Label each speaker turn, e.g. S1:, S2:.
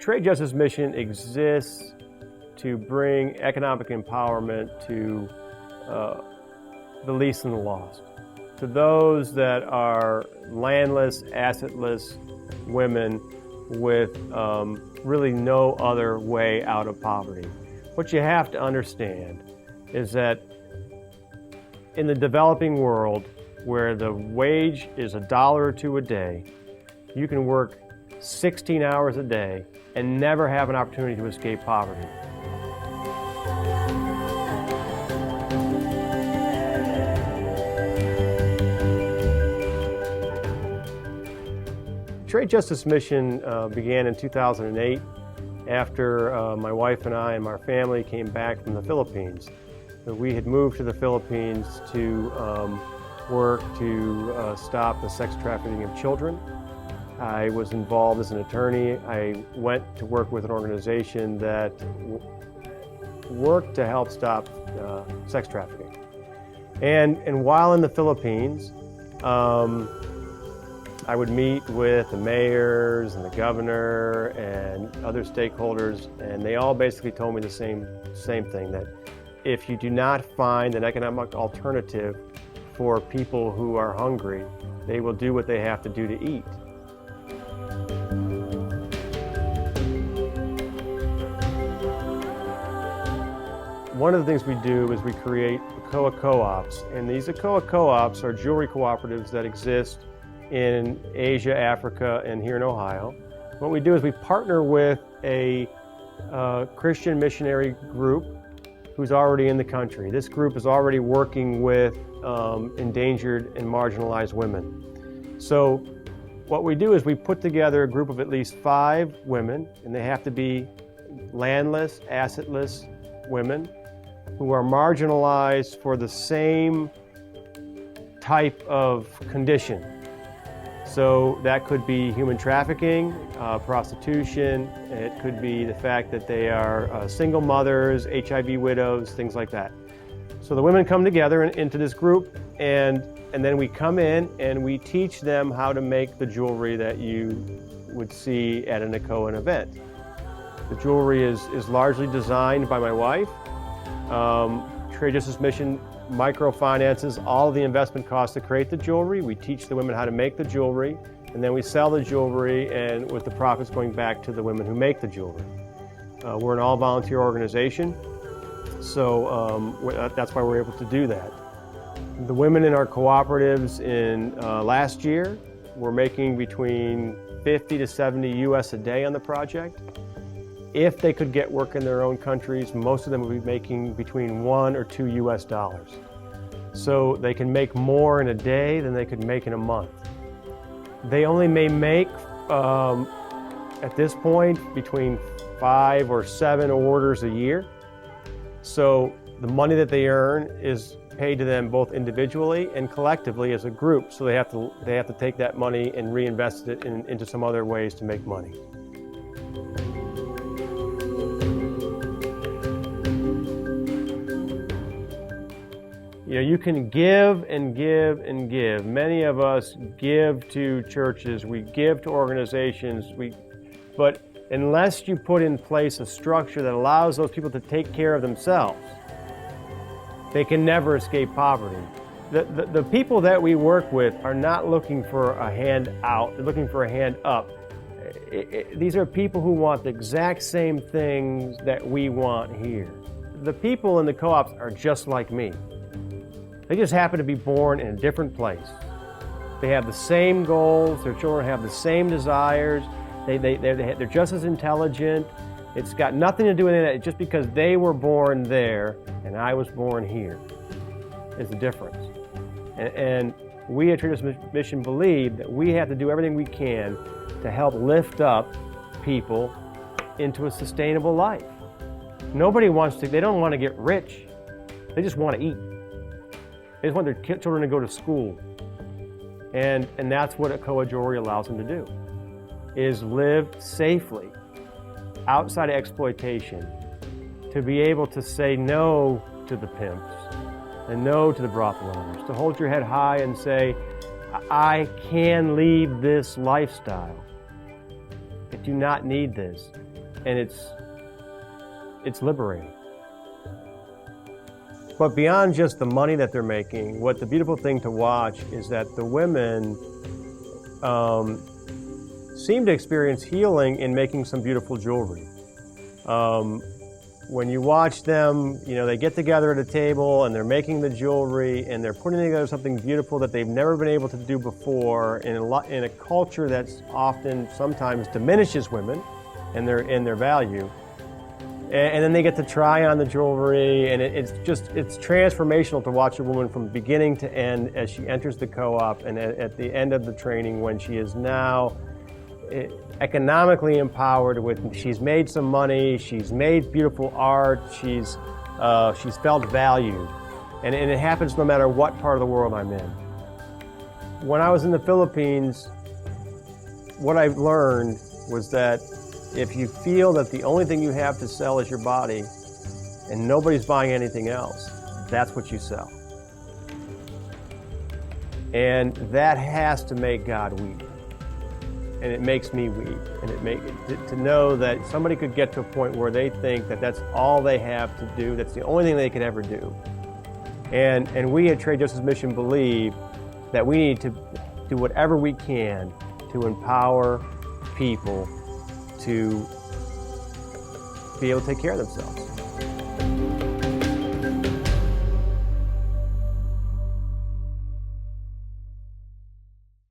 S1: Trade Justice Mission exists to bring economic empowerment to the least and the lost, to those that are landless, assetless women with really no other way out of poverty. What you have to understand is that in the developing world, where the wage is $1 or $2 a day, you can work 16 hours a day and never have an opportunity to escape poverty. Trade Justice Mission began in 2008 after my wife and I and my family came back from the Philippines. We had moved to the Philippines to work to stop the sex trafficking of children. I was involved as an attorney. I went to work with an organization that worked to help stop sex trafficking. And while in the Philippines, I would meet with the mayors and the governor and other stakeholders, and they all basically told me the same thing, that if you do not find an economic alternative for people who are hungry, they will do what they have to do to eat. One of the things we do is we create ACOA co-ops, and these ACOA co-ops are jewelry cooperatives that exist in Asia, Africa, and here in Ohio. What we do is we partner with a Christian missionary group who's already in the country. This group is already working with endangered and marginalized women. So what we do is we put together a group of at least 5 women, and they have to be landless, assetless women who are marginalized for the same type of condition. So that could be human trafficking, prostitution, it could be the fact that they are single mothers, HIV widows, things like that. So the women come together into this group, and then we come in and we teach them how to make the jewelry that you would see at an ACOA event. The jewelry is largely designed by my wife. Trade Justice Mission microfinances all of the investment costs to create the jewelry. We teach the women how to make the jewelry, and then we sell the jewelry, and with the profits going back to the women who make the jewelry. We're an all-volunteer organization, so that's why we're able to do that. The women in our cooperatives in last year were making between 50 to 70 US a day on the project. If they could get work in their own countries, most of them would be making between $1 or $2 US. So they can make more in a day than they could make in a month. They only may make, at this point, between 5 or 7 orders a year. So the money that they earn is paid to them both individually and collectively as a group. So they have to take that money and reinvest it into some other ways to make money. You know, you can give and give and give. Many of us give to churches, we give to organizations, but unless you put in place a structure that allows those people to take care of themselves, they can never escape poverty. The people that we work with are not looking for a hand out, they're looking for a hand up. These are people who want the exact same things that we want here. The people in the co-ops are just like me. They just happen to be born in a different place. They have the same goals, their children have the same desires, they're just as intelligent. It's got nothing to do with that, just because they were born there and I was born here is the difference. And we at Trade Justice Mission believe that we have to do everything we can to help lift up people into a sustainable life. Nobody wants to, they don't want to get rich, they just want to eat. They just want their children to go to school. And that's what ACOA Jewelry allows them to do, is live safely, outside of exploitation, to be able to say no to the pimps and no to the brothel owners, to hold your head high and say, I can leave this lifestyle. I do not need this. and it's liberating. But beyond just the money that they're making, what the beautiful thing to watch is that the women seem to experience healing in making some beautiful jewelry. When you watch them, they get together at a table and they're making the jewelry and they're putting together something beautiful that they've never been able to do before in a culture that's sometimes diminishes women and their value. And then they get to try on the jewelry, and it's transformational to watch a woman from beginning to end as she enters the co-op and at the end of the training, when she is now economically empowered. She's made some money, she's made beautiful art, she's felt valued, and it happens no matter what part of the world I'm in. When I was in the Philippines, what I've learned was that if you feel that the only thing you have to sell is your body and nobody's buying anything else, that's what you sell. And that has to make God weep. And it makes me weep. And to know that somebody could get to a point where they think that that's all they have to do, that's the only thing they could ever do. And we at Trade Justice Mission believe that we need to do whatever we can to empower people to be able to take care of themselves.